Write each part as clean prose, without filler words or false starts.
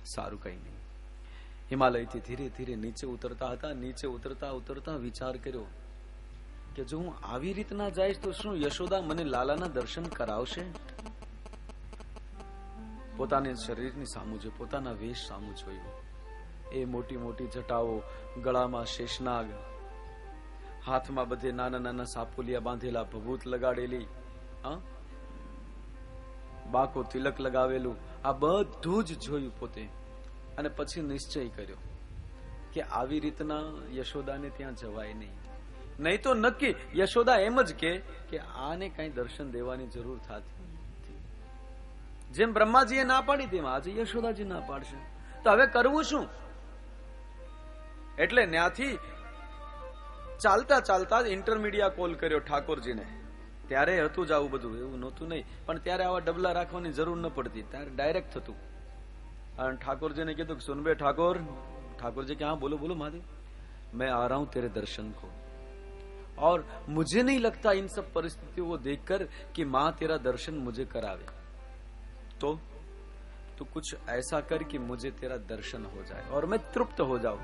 सारू कहीं नहीं। હિમાલયથી ધીરે ધીરે નીચે ઉતરતા હતા। નીચે ઉતરતા ઉતરતા વિચાર કર્યો કે જો હું આવી રીતના જઈશ તો શું યશોદા મને લાલાના દર્શન કરાવશે? પોતાની શરીરની સામું જોયું, પોતાના વેશ સામું જોયું। એ મોટી મોટી જટાઓ, ગળામાં શેષનાગ, હાથમાં બધે નાના નાના સાપુલિયા બાંધેલા, ભભૂત લગાડેલી, બાકો તિલક લગાવેલું, આ બધું જ જોયું પોતે। અને પછી નિશ્ચય કર્યો કે આવી રીતના યશોદાને ત્યાં જવાય નહીં, નહીં તો નક્કી યશોદા એમ જ કે આને કઈ દર્શન દેવાની જરૂર થતી નથી। જેમ બ્રહ્માજીએ ના પાડી તેમ આજે યશોદાજી ના પાડશે, તો હવે કરવું શું? એટલે ત્યાંથી ચાલતા ચાલતા ઇન્ટરમીડિયા કોલ કર્યો ઠાકોરજીને। ત્યારે હતું જ આવું બધું, એવું નહોતું નહીં, પણ ત્યારે આવા ડબલા રાખવાની જરૂર ન પડતી, ત્યારે ડાયરેક્ટ થતું। और ठाकुर जी ने कहा तो सुन बे ठाकुर। ठाकुर जी क्या? हाँ बोलो बोलो महादेव, मैं आ रहा हूं तेरे दर्शन को, और मुझे नहीं लगता इन सब परिस्थितियों को देखकर कि मां तेरा दर्शन मुझे करावे, तो कुछ ऐसा कर कि मुझे तेरा दर्शन हो जाए और मैं तृप्त हो जाऊं।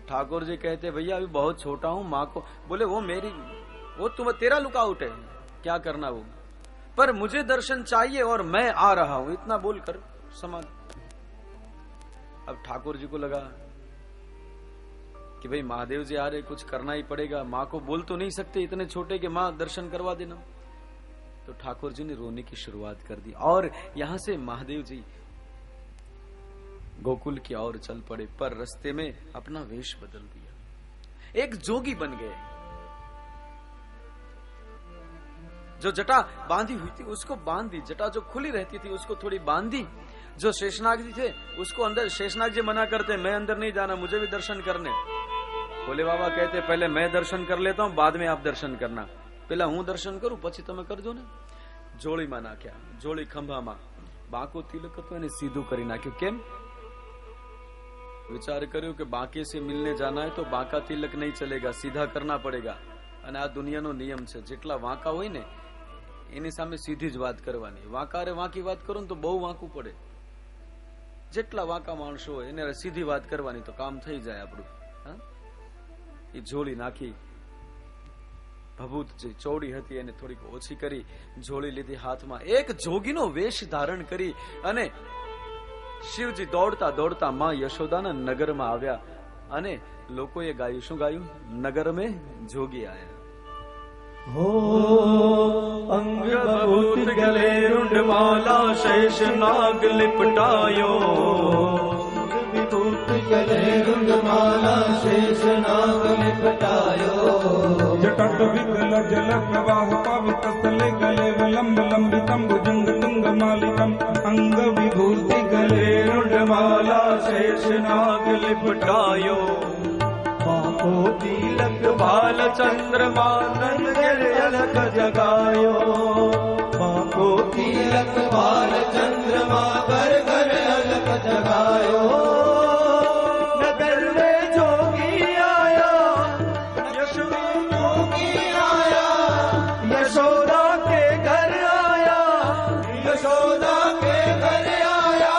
ठाकुर जी कहते भैया अभी बहुत छोटा हूं, मां को बोले वो तुम तेरा लुकआउट है, क्या करना वो, पर मुझे दर्शन चाहिए और मैं आ रहा हूं, इतना बोलकर समाज। अब ठाकुर जी को लगा कि भाई महादेव जी आ रहे, कुछ करना ही पड़ेगा, मां को बोल तो नहीं सकते इतने छोटे कि मां दर्शन करवा देना। तो ठाकुर जी ने रोने की शुरुआत कर दी, और यहां से महादेव जी गोकुल की ओर चल पड़े, पर रास्ते में अपना वेश बदल दिया, एक जोगी बन गए। जो जटा बांधी हुई थी उसको बांध दी, जटा जो खुली रहती थी उसको थोड़ी बांध दी। जो शेषनाग जी थे उसको अंदर, शेषनाग जी मना करते मैं अंदर नहीं जाना, मुझे भी दर्शन करने। भोले बाबा कहते पहले मैं दर्शन कर लेता हूं, बाद में आप दर्शन करना, पहला हूं दर्शन करूं પછી તમે કરજો ને। જોળીમાં નાખ્યા, જોળી ખંભામાં, બાંકો તિલક હતો એને સીધું કરી નાખ્યું। કેમ? વિચાર કર્યો કે બાંકે से मिलने जाना है तो बांका तिलक नहीं चलेगा, सीधा करना पड़ेगा। અને આ દુનિયાનો નિયમ છે, જેટલા વાંકા હોય ને એની સામે સીધી જ વાત કરવાની, વાંકારે વાંકી વાત કરો ને તો બહુ વાંકું પડે। જેટલા વાંકા માણસો હોય એને સીધી વાત કરવાની તો કામ થઈ જાય આપણું। એ જોડી નાખી, ભભૂત જે ચોડી હતી એને થોડીક ઓછી કરી, જોડી લીધી હાથમાં, એક જોગીનો વેશ ધારણ કરી અને શિવજી દોડતા દોડતા માં યશોદાના નગરમાં આવ્યા અને લોકોએ ગાયું, શું ગાયું? નગર में जोगी आया। हो अंग बहुत गले रुंडमाला, शेष नाग लिपटायो, विभूत गले रुंडमाला, शेष नाग लिपटायो। जटट विकल जल प्रवाह पावित स्थले गले विलंब लंबितम भुजंग तुंग मालिकम, अंग विभूति गले रुंडमाला, शेष नाग लिपटायो। बाको तिलक भाल चंद्रमा, नगर अलख जगायो। बाको तिलक भाल चंद्रमा, घर घर अलख जगायो। नगर में जोगी आया, यशोदा जोगी आया, यशोदा के घर आया, यशोदा के घर आया।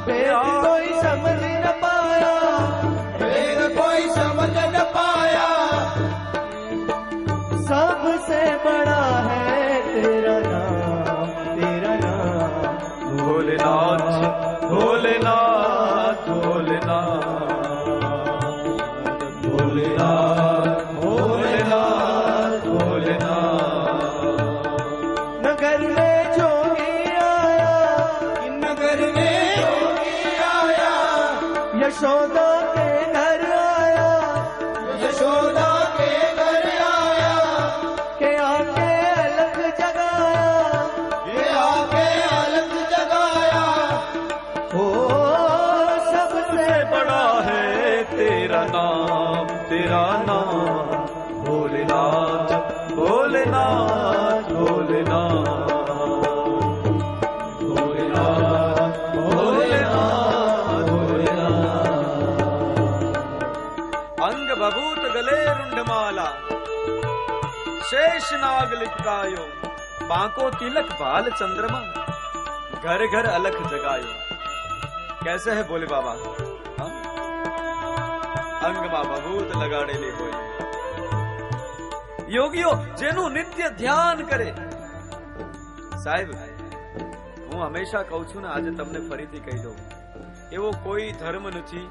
बेर कोई समझ न पाया, बेर कोई समझ न पाया। सबसे बड़ा है तेरा नाम, तेरा नाम भोलेनाथ, भोलेनाथ, भोलेनाथ, भोलेनाथ, भोलेनाथ, भोलेनाथ। नगर में जोगी आया, नगर में जोगी आया, यशोदा के घर आया, यशोदा के घर आया। के आके अलख जगाया, के आके अलख जगाया। ओ सबसे बड़ा है तेरा नाम, तेरा नाम भोलेनाथ, भोलेनाथ, भोलेनाथ, भोलेनाथ, भोलेनाथ, भोलेनाथ। अंग भभूत गले रुंडमाला, शेष नाग लिपटायो, बांको तिलक भाल चंद्रमा, घर घर अलख जगायो। कैसे है बोले बाबा? हाँ? અંગમાં ભભૂત લગાડેલી હોય. યોગીઓ જેનું નિત્ય ધ્યાન કરે. સાહેબ, હું હંમેશા કહું છું ને, આજે તમને ફરીથી કહી દઉં, એવો કોઈ ધર્મ નથી,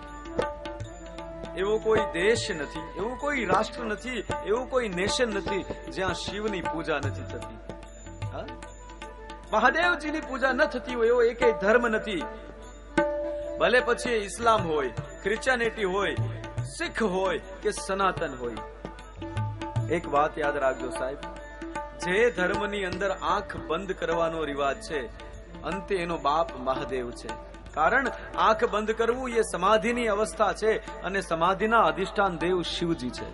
એવો કોઈ દેશ નથી, એવું કોઈ રાષ્ટ્ર નથી, એવું કોઈ નેશન નથી જ્યાં શિવની પૂજા નથી થતી. હા? મહાદેવજીની પૂજા ન થતી હોય એવો એકેય ધર્મ નથી. ભલે પછી ઇસ્લામ હોય, ક્રિશ્ચિયાનિટી હોય, શીખ હોય કે સનાતન હોય. એક વાત યાદ રાખજો સાહેબ, જે ધર્મની અંદર આંખ બંધ કરવાનો રિવાજ છે, અંતે એનો બાપ મહાદેવ છે. કારણ આંખ બંધ કરવું એ સમાધિની અવસ્થા છે અને સમાધિના અધિષ્ઠાન દેવ શિવજી છે.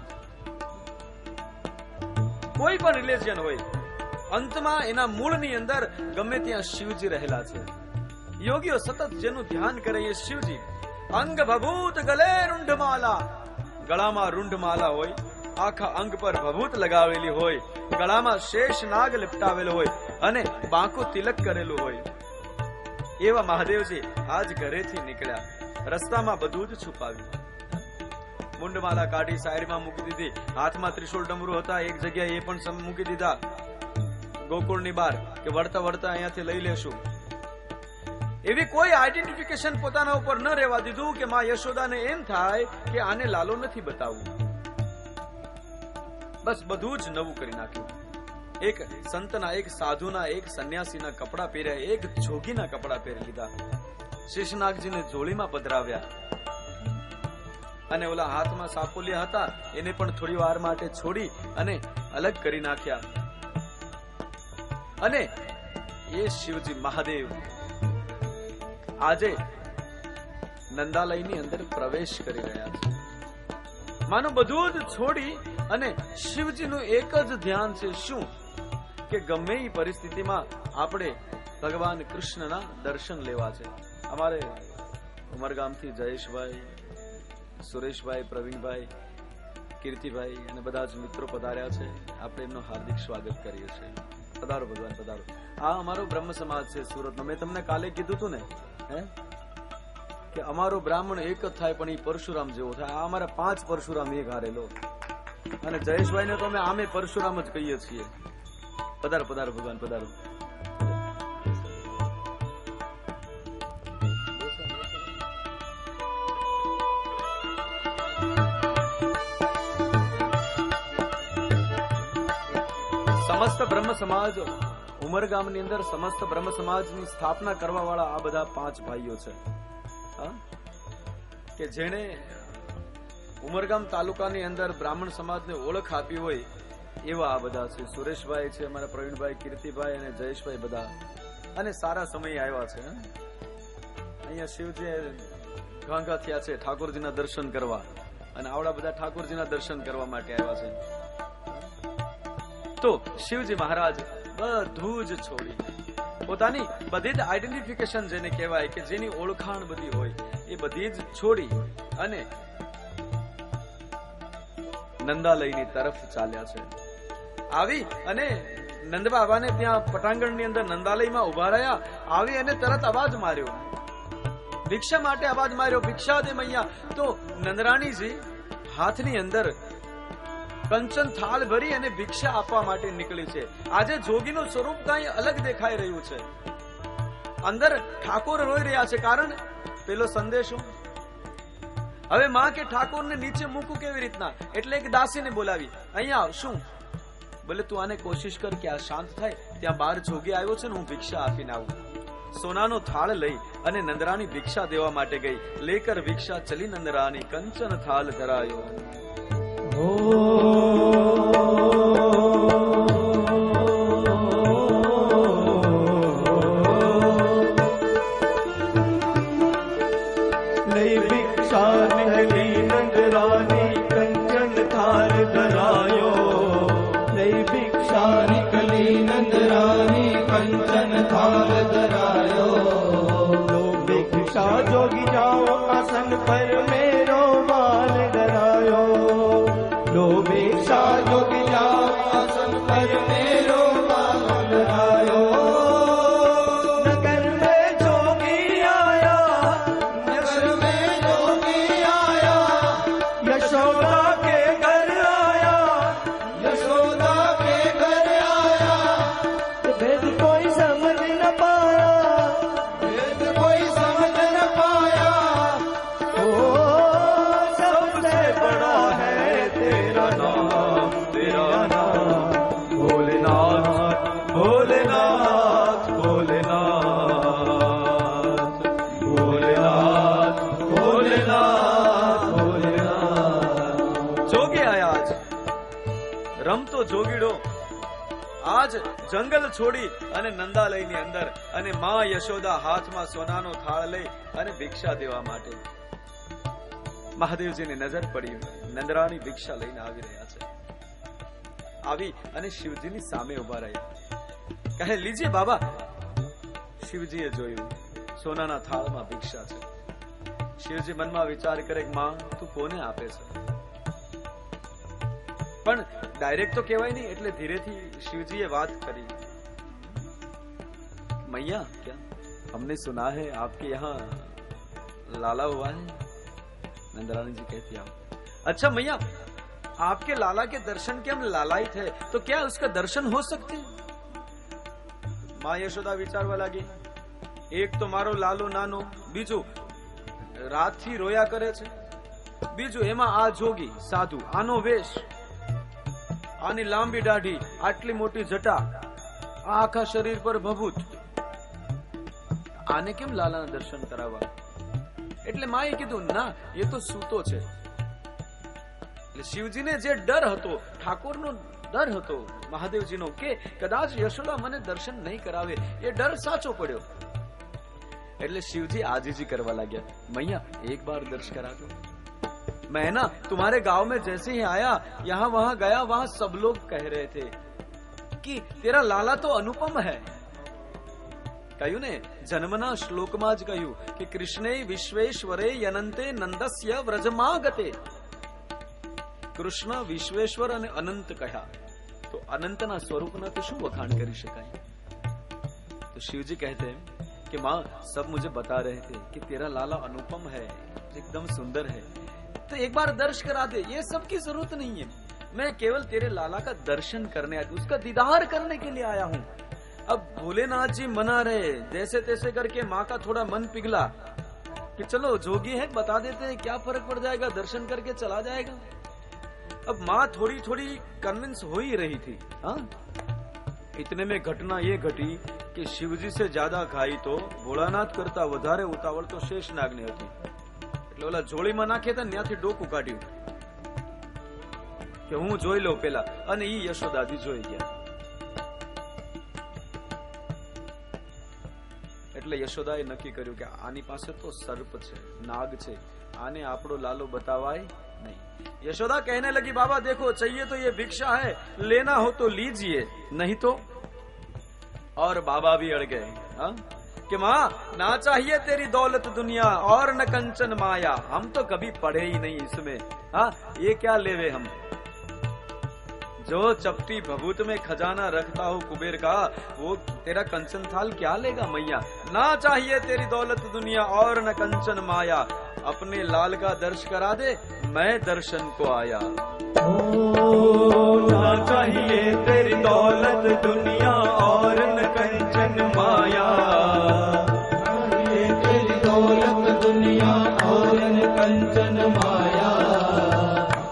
કોઈ પણ રિલિજન હોય, અંતમાં એના મૂળની અંદર ગમે ત્યાં શિવજી રહેલા છે. યોગીઓ સતત જેનું ધ્યાન કરે એ શિવજી. અંગ ભભૂત ગલે રૂંઢમાલા, ગળામાં રૂંઢમાલા હોય, આખા અંગ પર ભભૂત લગાવેલી હોય, ગળામાં શેષ નાગ લપટાવેલો હોય અને બાંકુ તિલક કરેલું હોય. એવા મહાદેવજી આજ ઘરેથી નીકળ્યા, રસ્તામાં બધું જ છુપાવ્યું. મુંડમાલા કાઢી સાયરીમાં મૂકી દીધી, હાથમાં ત્રિશૂળ ડમરૂ હતા, એક જગ્યાએ એ પણ મૂકી દીધા ગોકુળની બહાર, કે વળતા વળતા અહીંયાથી લઈ લેશું. એવી કોઈ આઈડેન્ટિફિકેશન પોતાના ઉપર ન રહેવા દીધું કે માં યશોદાને એમ થાય કે આને લાલો નથી બતાવવું. બસ બધું જ નવું કરી નાખ્યું. એક સંતના, એક સાધુના, એક સંન્યાસીના કપડા પહેર્યા, એક જોગીના કપડા પહેરી લીધા, શેષનાગજીને જોડીમાં પધરાવ્યા અને ઓલા હાથમાં સાપોલિયા હતા એને પણ થોડી વાર માટે છોડી અને અલગ કરી નાખ્યા. અને એ શિવજી મહાદેવ આજે નંદાલયની અંદર પ્રવેશ કરી રહ્યા છે. માનું બધું જ છોડી અને શિવજીનું એક જ ધ્યાન છે. શું? કે ગમે એ પરિસ્થિતિમાં આપણે ભગવાન કૃષ્ણના દર્શન લેવા છે. અમારે ઉમરગામથી જયેશભાઈ, સુરેશભાઈ, પ્રવીણભાઈ, કીર્તિભાઈ અને બધા જ મિત્રો પધાર્યા છે. આપણે એમનું હાર્દિક સ્વાગત કરીએ છીએ. પધારો ભગવાન, પધારો. આ અમારો બ્રહ્મ સમાજ છે સુરતનો. મેં તમને કાલે કીધું હતું ને કે અમારો બ્રાહ્મણ એક જ થાય પણ એ પરશુરામ જેવો થાય. આ અમારા 5 પરશુરામ એક હારેલો, અને જયેશભાઈને તો અમે આમે પરશુરામ જ કહીએ છીએ. પધારો પધારો ભગવાન, પધારો. સમસ્ત બ્રહ્મ સમાજ ઉમરગામની અંદર સમસ્ત બ્રહ્મ સમાજની સ્થાપના કરવા વાળા આ બધા 5 ભાઈઓ છે કે જેણે ઉમરગામ તાલુકાની અંદર બ્રાહ્મણ સમાજને ઓળખ આપી હોય એવા આ બધા છે. સુરેશભાઈ છે, અમારા પ્રવીણભાઈ, કીર્તિભાઈ અને જયેશભાઈ, બધા અને સારા સમયે આવ્યા છે. અહીંયા શિવજી ઘાંઘા થયા છે ઠાકોરજીના દર્શન કરવા, અને આવડા બધા ઠાકોરજીના દર્શન કરવા માટે આવ્યા છે. તો શિવજી મહારાજ બધું જ છોડી, પોતાની બધી જ આઈડેન્ટિફિકેશન જેને કહેવાય કે જેની ઓળખાણ બધી હોય એ બધી જ છોડી અને નંદાલયની તરફ ચાલ્યા છે. આવી અને નંદ બાબાને ત્યાં પટાંગણની અંદર નંદાલયમાં ઉભા રહ્યા. આવી અને તરત અવાજ માર્યો, ભિક્ષા માટે અવાજ માર્યો, ભિક્ષા દે મૈયા. તો નંદરાણીજી હાથની અંદર કંચન થાળ ભરી અને ભિક્ષા આપવા માટે નીકળી છે. આજે જોગીનું સ્વરૂપ કઈ અલગ દેખાઈ રહ્યું છે. અંદર ઠાકોર રોઈ રહ્યા છે. કારણ પેલો સંદેશો, હવે માં કે ઠાકોરને નીચે મૂકું કેવી રીતના? એટલે એક દાસીને બોલાવી, અહીંયા આવ. શું? બોલે તું આને કોશિશ કર કે આ શાંત થાય. ત્યાં બહાર જોગી આવ્યો છે ને, હું ભિક્ષા આપીને આવું. સોનાનો થાળ લઈ અને નંદરાણી ભિક્ષા દેવા માટે ગઈ. લેકર ભિક્ષા ચલી નંદરાણી, કંચન થાળ ધરાયો. લઈ ભિક્ષા નીકળી નંદરાણી, કંચન થાળ ધરાયો. લઈ ભિક્ષા નીકળી નંદરાણી, કંચન થાળ ધરાયો. લો ભિક્ષા જોગી જાઓ આસન પર મેરો માલ ધરાયો. લો ભિક્ષા જોગી જાઓ આસન પર મેરો માલ ધરાયો. નગર में जोगी आया, જોગીડો આજ જંગલ છોડી અને નંદાલયની અંદર અને માં યશોદા હાથમાં સોનાનો થાળ લઈ અને ભિક્ષા દેવા માટે મહાદેવજીની નજર પડી નંદરાણી ભિક્ષા લઈને આવી રહ્યા છે. આવી અને શિવજીની સામે ઉભા રહ્યા. કહે લીજીએ બાબા. શિવજીએ જોયું સોનાના થાળમાં ભિક્ષા છે. શિવજી મનમાં વિચાર કરે કે માં તું કોને આપે છે, પણ ડાયરેક્ટ તો કહેવાય નહીં એટલે ધીરેથી શિવજીએ વાત કરી. मैया क्या हमने सुना है आपके यहाँ लाला हुआ है. नंदरानी जी कहती हैं अच्छा मैया आपके लाला के दर्शन के हम लालायित है तो क्या उसका दर्शन हो सकते हैं. मां यशोदा विचारवा लागी एक तो मारो लालो नानो, બીજું રાતથી રોયા કરે છે, બીજું એમાં આ જોગી સાધુ આનો વેશ, આની લાંબી દાઢી, આટલી મોટી જટા, આખા શરીર પર ભભૂત, આને કેમ લાલાના દર્શન કરાવવા. એટલે માએ કીધું ના એ તો સૂતો છે. એટલે શિવજીને જે ડર હતો, ઠાકોરનો ડર હતો મહાદેવજીનો કે કદાચ યશોદા મને દર્શન નહીં કરાવે, એ ડર સાચો પડ્યો. એટલે शिवजी आजीजी करवा लगे मैया एक बार दर्श करा दो. मैं ना तुम्हारे गांव में जैसे ही आया यहाँ वहां गया वहां सब लोग कह रहे थे कि तेरा लाला तो अनुपम है. કહ્યું ને જન્મના શ્લોકમાં જ કહ્યું કે કૃષ્ણે વિશ્વેશ્વરે અનંતે નંદસ્ય વ્રજમાગતે. કૃષ્ણ વિશ્વેશ્વર અને અનંત કહ્યા તો અનંતના સ્વરૂપના તો શું વખાણ કરી શકાય. તો शिवजी कहते हैं कि माँ सब मुझे बता रहे थे कि तेरा लाला अनुपम है, एकदम सुंदर है, तो एक बार दर्श करा दे. ये सब की जरूरत नहीं है, मैं केवल तेरे लाला का दर्शन करने आया, उसका दीदार करने के लिए आया हूँ. अब भोलेनाथ जी मना रहे, जैसे तैसे करके माँ का थोड़ा मन पिघला कि चलो जोगी है बता देते हैं, क्या फर्क पड़ जाएगा, दर्शन करके चला जाएगा. अब माँ थोड़ी थोड़ी कन्विंस हो ही रही थी. हाँ इतने में घटना ये घटी कि शिवजी से ज्यादा खाई तो भोलानाथ करता વધારે ઉતાવળ તો શેષનાગને હતી. એટલે ઓલા જોળીમાં નાખે તો ત્યાંથી ડોકું કાઢ્યું કે હું જોઈ લઉં પેલા, અને ઈ યશોદાજી જોઈ ગયા. એટલે યશોદાએ નક્કી કર્યું કે આની પાસે તો સર્પ છે, નાગ છે, આને આપણો લાલો બતાવાય नहीं. यशोदा कहने लगी बाबा देखो चाहिए तो ये भिक्षा है, लेना हो तो लीजिए, नहीं तो. और बाबा भी अड़ गए कि माँ ना चाहिए तेरी दौलत दुनिया और न कंचन माया, हम तो कभी पढ़े ही नहीं इसमें. हाँ ये क्या लेवे हम, जो चपटी भभूत में खजाना रखता हो कुबेर का, वो तेरा कंचन थाल क्या लेगा मैया. ना चाहिए तेरी दौलत दुनिया और न कंचन माया, अपने लाल का दर्श करा दे, मैं दर्शन को आया. ना चाहिए तेरी दौलत दुनिया और न कंचन माया, चाहिए तेरी दौलत दुनिया और न कंचन माया,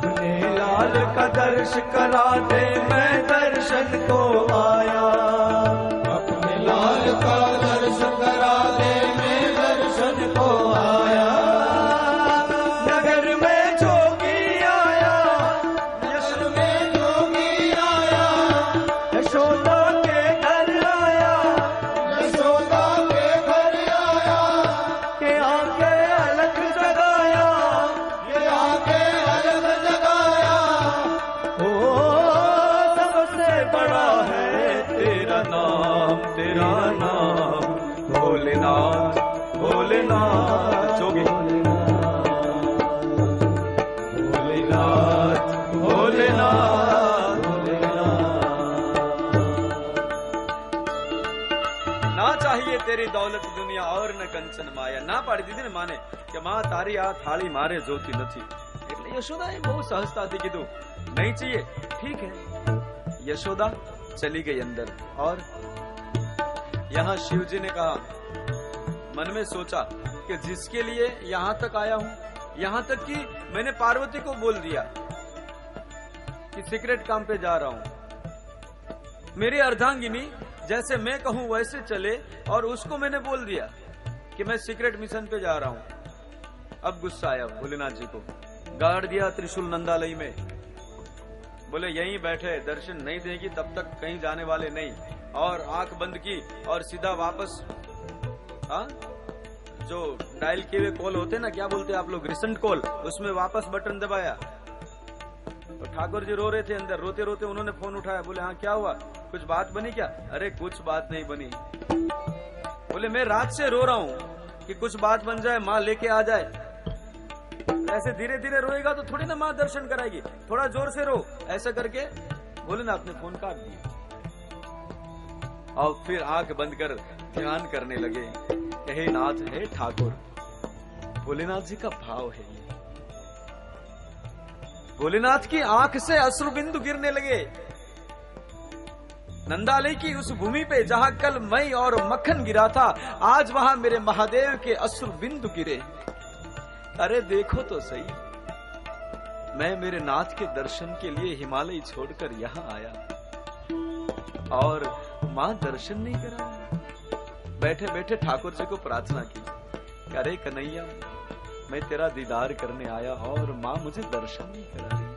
अपने लाल का दर्श करा दे, मैं दर्शन को आया. अपने लाल का दर्श करा दे, मैं दर्शन को आया. तेरा नाम भोलेनाथ, भोलेनाथ जोगी, भोलेनाथ, भोलेनाथ, ना चाहिए तेरी दौलत दुनिया और न कंचन माया. ना पाड़ी દીધી ને માને કે માં તારી આ થાળી મારે જોતી નથી. એટલે યશોદાએ બહુ સહજતાથી કીધું नहीं चाहिए. ठीक है. यशोदा चली गई अंदर और यहाँ शिवजी ने कहा, मन में सोचा कि जिसके लिए यहाँ तक आया हूँ, यहाँ तक कि मैंने पार्वती को बोल दिया कि सीक्रेट काम पे जा रहा हूँ, मेरी अर्धांगिनी जैसे मैं कहूँ वैसे चले, और उसको मैंने बोल दिया कि मैं सीक्रेट मिशन पे जा रहा हूँ. अब गुस्सा आया भोलेनाथ जी को, गाड़ दिया त्रिशूल नंदालय में. बोले यहीं बैठे, दर्शन नहीं देगी तब तक कहीं जाने वाले नहीं। और आंख बंद की और सीधा वापस, हाँ जो डायल किए हुए कॉल होते ना, क्या बोलते हैं आप लोग, रिसेंट कॉल, उसमें वापस बटन दबाया। तो ठाकुर जी रो रहे थे अंदर, रोते रोते उन्होंने फोन उठाया, बोले हाँ क्या हुआ, कुछ बात बनी क्या? अरे कुछ बात नहीं बनी। बोले मैं रात से रो रहा हूँ कि कुछ बात बन जाए, माँ लेके आ जाए। ऐसे धीरे धीरे रोएगा तो थोड़ी ना माँ दर्शन कराएगी, थोड़ा जोर से रो, ऐसा करके बोले ना, आपने फोन काट दिया। और फिर आंख बंद कर ध्यान करने लगे, हे नाथ, हे ठाकुर। भोलेनाथ जी का भाव है ये। भोलेनाथ की आंख से अश्रु बिंदु गिरने लगे। नंदालय की उस भूमि पे जहां कल मई और मक्खन गिरा था, आज वहां मेरे महादेव के अश्रु बिंदु गिरे। अरे देखो तो सही, मैं मेरे नाथ के दर्शन के लिए हिमालय छोड़कर यहां आया और मां दर्शन नहीं करा। बैठे बैठे ठाकुर जी को प्रार्थना की, अरे कन्हैया, मैं तेरा दीदार करने आया और मां मुझे दर्शन नहीं करा रही।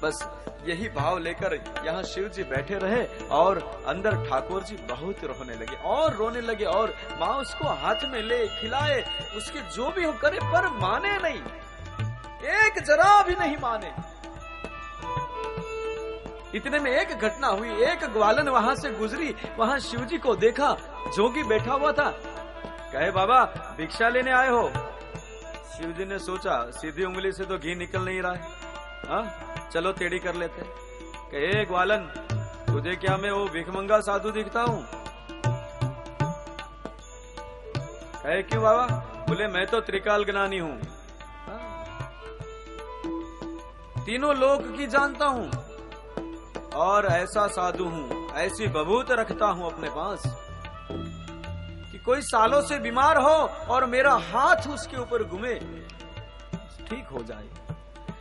बस यही भाव लेकर यहाँ शिव जी बैठे रहे और अंदर ठाकुर जी बहुत रोने लगे और रोने लगे, और माँ उसको हाथ में ले खिलाए, उसके जो भी हो करे, पर माने नहीं, एक जरा भी नहीं माने। इतने में एक घटना हुई, एक ग्वालन वहां से गुजरी, वहां शिव जी को देखा, जोगी बैठा हुआ था। कहे बाबा भिक्षा लेने आए हो? शिव जी ने सोचा सीधी उंगली से तो घी निकल नहीं रहा है, हाँ चलो टेढ़ी कर लेते। कहे ग्वालन, तुझे क्या मैं वो भिखमंगा साधु दिखता हूँ? कहे क्यों बाबा? बोले मैं तो त्रिकाल ज्ञानी हूँ, तीनों लोक की जानता हूँ और ऐसा साधु हूँ, ऐसी बभूत रखता हूँ अपने पास कि कोई सालों से बीमार हो और मेरा हाथ उसके ऊपर घूमे, ठीक हो जाए।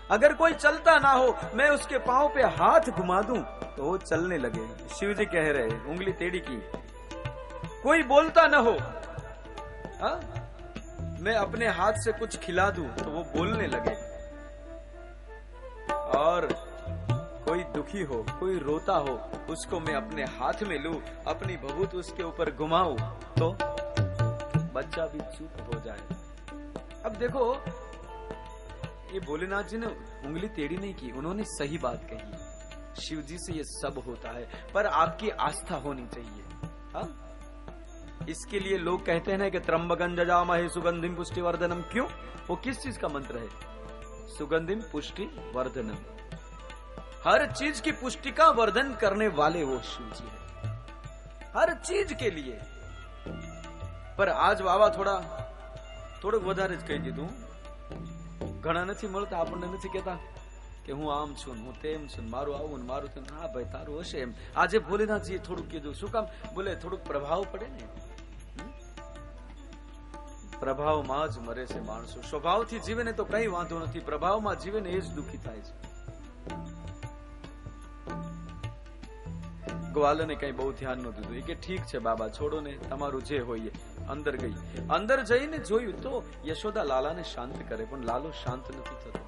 अगर कोई चलता ना हो, मैं उसके पांव पे हाथ घुमा दूं तो वो चलने लगे। शिव जी कह रहे, उंगली टेढ़ी की। कोई बोलता ना हो, हा? मैं अपने हाथ से कुछ खिला दूं तो वो बोलने लगे। और कोई दुखी हो, कोई रोता हो, उसको मैं अपने हाथ में लूं, अपनी भभूत उसके ऊपर घुमाऊं तो बच्चा भी चुप हो जाए। अब देखो, ये भोलेनाथ जी ने उंगली टेढ़ी नहीं की, उन्होंने सही बात कही। शिव जी से ये सब होता है, पर आपकी आस्था होनी चाहिए। हा? इसके लिए लोग कहते हैं ना कि त्र्यंबकं जजामहे सुगंधिम पुष्टि वर्धनम। क्यों? वो किस चीज का मंत्र है? सुगंधिम पुष्टि वर्धनम। हर चीज की पुष्टि का वर्धन करने वाले वो शिव जी है, हर चीज के लिए। पर आज बाबा થોડુંક વધારે જ કહી દીધું। ઘણા નથી મળતા, આપણને નથી કહેતા કે હું આમ છું, હું તેમ છું, મારું આવું ને મારું તેમ। હા ભાઈ, તારું હશે એમ। આજે ભોલેનાથજીએ થોડુંક કીધું, શું કામ? બોલે થોડુંક પ્રભાવ પડે ને, પ્રભાવમાં જ મરે છે માણસો। સ્વભાવથી જીવે ને તો કઈ વાંધો નથી, પ્રભાવમાં જીવે ને એ જ દુઃખી થાય છે। ગ્વાલને કઈ બહુ ધ્યાન નતું દીધું, કે ઠીક છે બાબા, છોડો ને, તમારું જે હોય। અંદર ગઈ, અંદર જઈને જોયું તો યશોદા લાલાને શાંત કરે, પણ લાલો શાંત નથી થતો।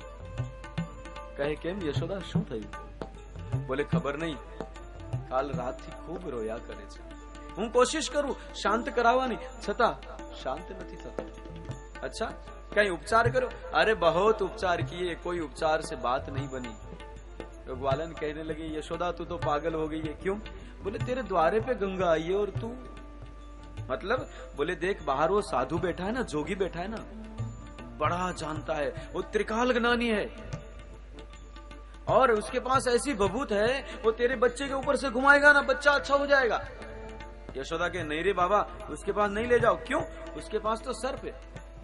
કહે કેમ યશોદા, શું થયું? બોલે ખબર નહીં, કાલ રાતથી ખૂબ રોયા કરે છે। હું કોશિશ કરું શાંત કરાવવાની, છતાં શાંત નથી થતો। अच्छा, कहीं उपचार करो? अरे बहुत उपचार किए, कोई उपचार से बात नहीं बनी। तो ग्वालन कहने लगे, यशोदा तू तो पागल हो गई है। क्यों? बोले तेरे द्वारे पे गंगा आई है और तू, मतलब बोले देख बाहर वो साधु बैठा है ना, जोगी बैठा है ना, बड़ा जानता है, वो त्रिकाल ज्ञानी है और उसके पास ऐसी बभूत है, वो तेरे बच्चे के ऊपर से घुमाएगा ना, बच्चा अच्छा हो जाएगा। यशोदा के नहीं रे बाबा, उसके पास नहीं ले जाओ। क्यों? उसके पास तो सर्प है।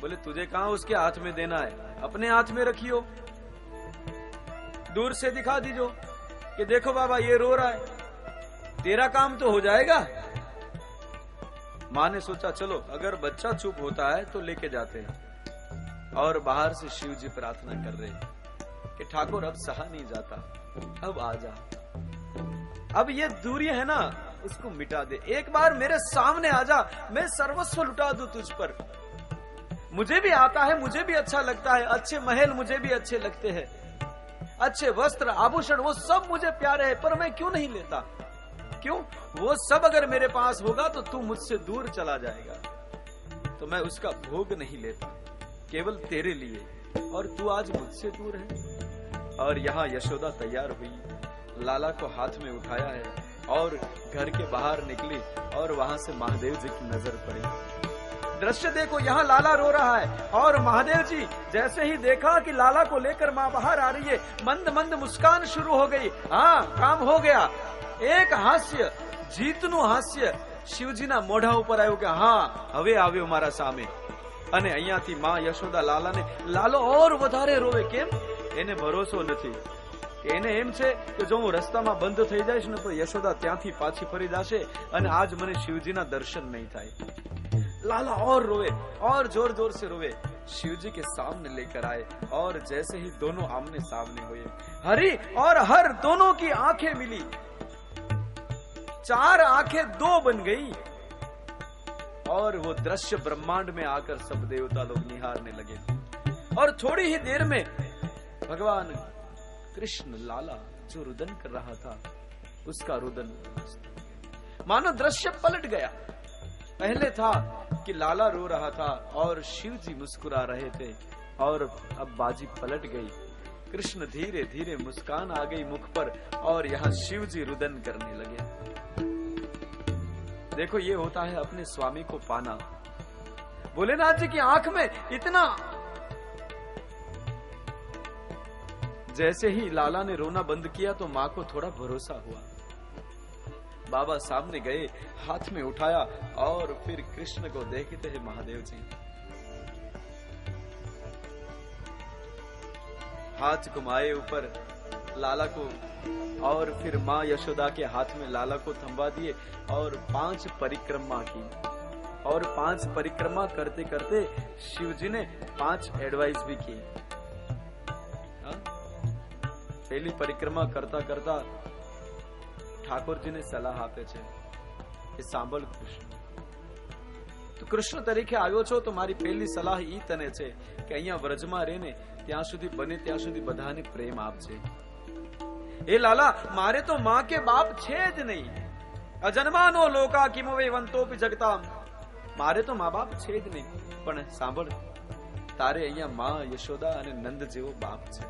बोले तुझे कहां उसके हाथ में देना है, अपने हाथ में रखियो, दूर से दिखा दीजो कि देखो बाबा ये रो रहा है, तेरा काम तो हो जाएगा। माँ ने सोचा चलो अगर बच्चा चुप होता है तो लेके जाते हैं। और बाहर से शिव जी प्रार्थना कर रहे कि ठाकुर अब सहा नहीं जाता, अब आ जा, अब ये दूरी है ना उसको मिटा दे, एक बार मेरे सामने आ जा, मैं सर्वस्व लुटा दूं तुझ पर। मुझे भी आता है, मुझे भी अच्छा लगता है, अच्छे महल मुझे भी अच्छे लगते हैं, अच्छे वस्त्र आभूषण वो सब मुझे प्यारे हैं, पर मैं क्यों नहीं लेता? क्यों? वो सब अगर मेरे पास होगा तो तू मुझसे दूर चला जाएगा, तो मैं उसका भोग नहीं लेता, केवल तेरे लिए, और तू आज मुझसे दूर है। और यहाँ यशोदा तैयार हुई, लाला को हाथ में उठाया है और घर के बाहर निकली, और वहां से महादेव जी की नजर पड़ी। दृश्य देखो, यहाँ लाला रो रहा है और महादेव जी जैसे ही देखा कि लाला को लेकर माँ बाहर आ रही है, मंद मंद मुस्कान शुरू हो गई। हाँ, काम हो गया। एक हास्य, જીતનું હાસ્ય શિવજીના મોઢા ઉપર આવ્યું કે હા, હવે આવ્યો મારા સામે। અને અહીંયાથી માં યશોદા લાલાને, લાલો ઓર વધારે રોવે। કેમ? એને ભરોસો નથી, એને એમ છે કે જો હું રસ્તામાં બંધ થઈ જઈશ ને તો યશોદા ત્યાંથી પાછી ફરી જશે અને આજ મને શિવજીના દર્શન નહીં થાય। लाला और रोए और जोर जोर से रोए। शिवजी के सामने लेकर आए और जैसे ही दोनों आमने सामने हुए, हरि और हर दोनों की आंखें मिली। 4 आंखें 2 बन गई और वो दृश्य ब्रह्मांड में आकर सब देवता लोग निहारने लगे। और थोड़ी ही देर में भगवान कृष्ण लाला जो रुदन कर रहा था, उसका रुदन मानो दृश्य पलट गया। पहले था कि लाला रो रहा था और शिव जी मुस्कुरा रहे थे, और अब बाजी पलट गई। कृष्ण धीरे धीरे मुस्कान आ गई मुख पर और यहाँ शिव जी रुदन करने लगे। देखो, ये होता है अपने स्वामी को पाना। भोलेनाथ जी की आंख में इतना, जैसे ही लाला ने रोना बंद किया तो मां को थोड़ा भरोसा हुआ। बाबा सामने गए, हाथ में उठाया और फिर कृष्ण को देखते हैं महादेव जी हाथ घुमाए ऊपर लाला को, और फिर मां यशोदा के हाथ में लाला को थंबा दिए और 5 परिक्रमा की। और 5 परिक्रमा करते करते शिव जी ने 5 एडवाइस भी की। पहली परिक्रमा करता करता ઠાકોર જીને સલાહ આપે છે કે સાંભળ કૃષ્ણ, તું કૃષ્ણ તરીકે આવ્યો છો તો મારી પહેલી સલાહ ઈ તને છે કે અહીંયા વ્રજમાં રહેને ત્યાં સુધી બને ત્યાં સુધી બધાને પ્રેમ આપજે। એ લાલા, મારે તો માં કે બાપ છે જ નહીં। અજન્માનો લોકા કિમવે વંતોપી જગતામ, મારે તો મા બાપ છે જ નહીં। પણ સાંભળ, તારે અહીંયા માં યશોદા અને નંદ જેવો બાપ છે,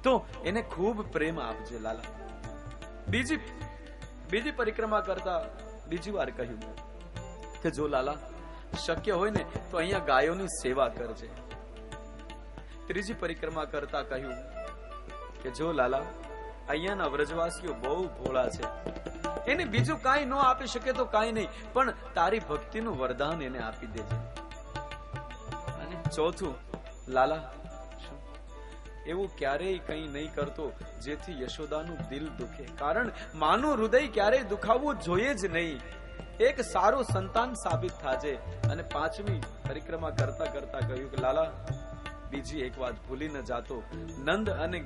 તો એને ખૂબ પ્રેમ આપજે લાલા। બીજી પરિક્રમા કરતા બીજી વાર કહ્યું કે જો લાલા શક્ય હોય ને તો અહીંયા ગાયોની સેવા કરજે। ત્રીજી પરિક્રમા કરતા કહ્યું કે જો લાલા અહીંયાના વ્રજવાસીઓ બહુ ભોળા છે, એને બીજું કાંઈ ન આપી શકે તો કાંઈ નહીં, પણ તારી ભક્તિનું વરદાન એને આપી દેજે। અને ચોથું, લાલા એવું ક્યારેય કંઈ નહીં કરતો જેથી યશોદાનું દિલ દુખે, કારણ માનું હૃદય ક્યારેય દુખાવવું જોઈએ જ નહીં। એક સારું સંતાન સાબિત થાજે। અને 5મી પરિક્રમા કરતા કરતા કહ્યું કે લાલા બીજી એક વાત ભૂલી ન જાતો, નંદ અને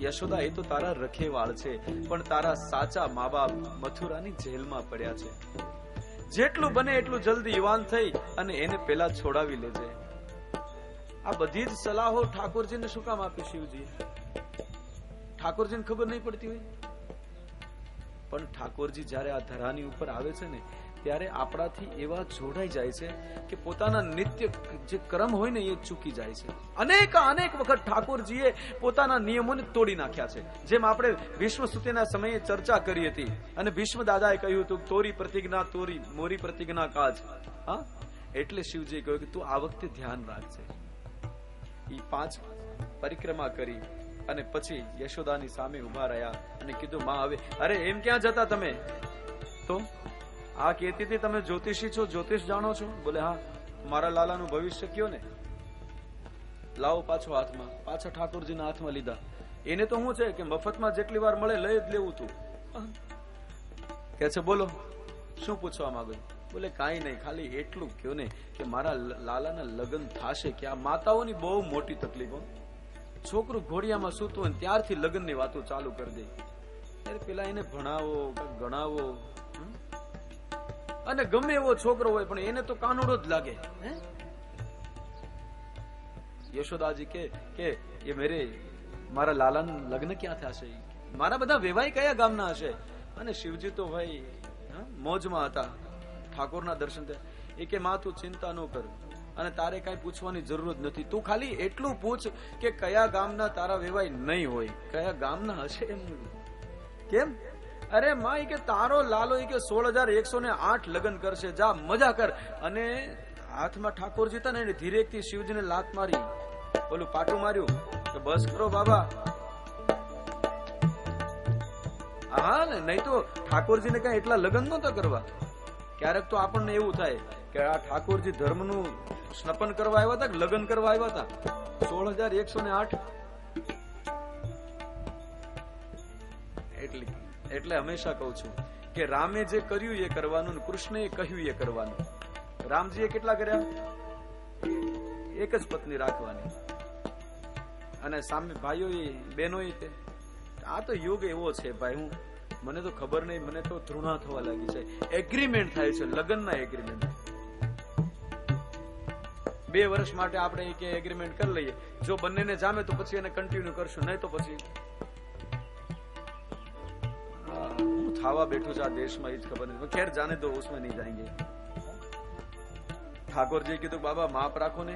યશોદા એ તો તારા રખેવાળ છે, પણ તારા સાચા મા બાપ મથુરાની જેલમાં પડ્યા છે। જેટલું બને એટલું જલ્દી યુવાન થઈ અને એને પેલા છોડાવી લેજે। આ બધી જ સલાહો ઠાકોરજીને શું કામ આપી શિવજી? ઠાકોરજીને ખબર નહીં પડતી હોય? પણ ઠાકોરજી જ્યારે આ ધરાની ઉપર આવે છે ને ત્યારે આપણાથી એવા જોડાઈ જાય છે કે પોતાના નિત્ય જે કર્મ હોય ને એ ચૂકી જાય છે। અનેક વખત ઠાકોરજીએ પોતાના નિયમોને તોડી નાખ્યા છે। જેમ આપણે ભીષ્મ સુતીના સમયે ચર્ચા કરી હતી અને ભીષ્મ દાદાએ કહ્યું હતું તોરી પ્રતિજ્ઞા તોરી મોરી પ્રતિજ્ઞા કાજ। હા, એટલે શિવજીએ કહ્યું કે તું આ વખતે ધ્યાન રાખજે। 5 પરિક્રમા કરી અને પછી યશોદાની સામે ઉભા રહ્યા અને કીધું માં હવે, અરે એમ ક્યાં જતા તમે? તો આ કહેતી હતી તમે જ્યોતિષી છો, જ્યોતિષ જાણો છો? બોલે હા, મારા લાલાનું ભવિષ્ય કયો ને, લાવો પાછો હાથમાં। પાછા ઠાકોરજીના હાથમાં લીધા। એને તો શું છે કે મફતમાં જેટલી વાર મળે લઈ જ લેવું તું। કે છે બોલો શું પૂછવા માંગો? બોલે કાંઈ નહીં, ખાલી એટલું કયો ને કે મારા લાલાના લગ્ન થાશે કે? આ માતાઓની બહુ મોટી તકલીફ। છોકરું ઘોડિયામાં સૂતું હોય ત્યારથી લગ્નની વાતો ચાલુ કરી દે। ત્યારે પેલા એને ભણાવો ગણાવો, અને ગમે એવો છોકરો હોય પણ એને તો કાનુડો જ લાગે। યશોદાજી કે ये मेरे મારા લાલાનું લગ્ન ક્યાં થશે, મારા બધા વેવાઈ કયા ગામના હશે. અને શિવજી તો ભાઈ મોજમાં હતા, ઠાકોરના દર્શન થયા. એ કે માં તું ચિંતા ન કર અને તારે કઈ પૂછવાની જરૂર જ નથી, તું ખાલી એટલું પૂછ કે કયા ગામના તારા વેવાઈ નહીં હોય, કયા ગામના હશે એમ. કેમ? અરે માં એ કે તારો લાલો એ કે 16,108 લગ્ન કરશે, જા મજા કર. અને હાથમાં ઠાકોરજી હતા ને એને ધીરેકથી શિવજીને લાત મારી, ઓલું પાટું માર્યું કે બસ કરો બાબા. હા ને, નહીં તો ઠાકોરજીને કઈ એટલા લગ્ન નહોતા કરવા. ક્યારેક તો આપણને એવું થાય કે આ ઠાકોરજી ધર્મનું સ્નપન કરવા આવ્યા હતા કે લગ્ન કરવા આવ્યા હતા. 16,108 એટલે હંમેશા કહું છું કે રામે જે કર્યું એ કરવાનું, કૃષ્ણએ કહ્યું એ કરવાનું. રામજીએ કેટલા કર્યા? એક જ પત્ની રાખવાની. અને સામે ભાઈઓ બહેનો આ તો યુગ એવો છે ભાઈ, મને તો ખબર નહીં, મને તો તૃણા થવા લાગી છે. એગ્રીમેન્ટ થાય છે, લગ્નના એગ્રીમેન્ટ. 2 વર્ષ માટે આપણે એક એગ્રીમેન્ટ કરી લઈએ, જો બંનેને જામે તો પછી એને કન્ટિન્યુ કરશું, નહીં તો પછી હું થાવા બેઠું છું આ દેશમાં, એ જ ખબર નથી. ખેર જાને દો, उसमें नहीं जाएंगे. ઠાકોરજી કીધું બાબા માપ રાખો ને.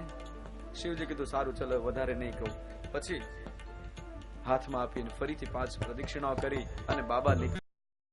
શિવજી કીધું સારું ચલો વધારે નહીં કહું. પછી હાથમાં આપીને ફરીથી 5 પ્રદક્ષિણાઓ કરી અને બાબા નીકળી.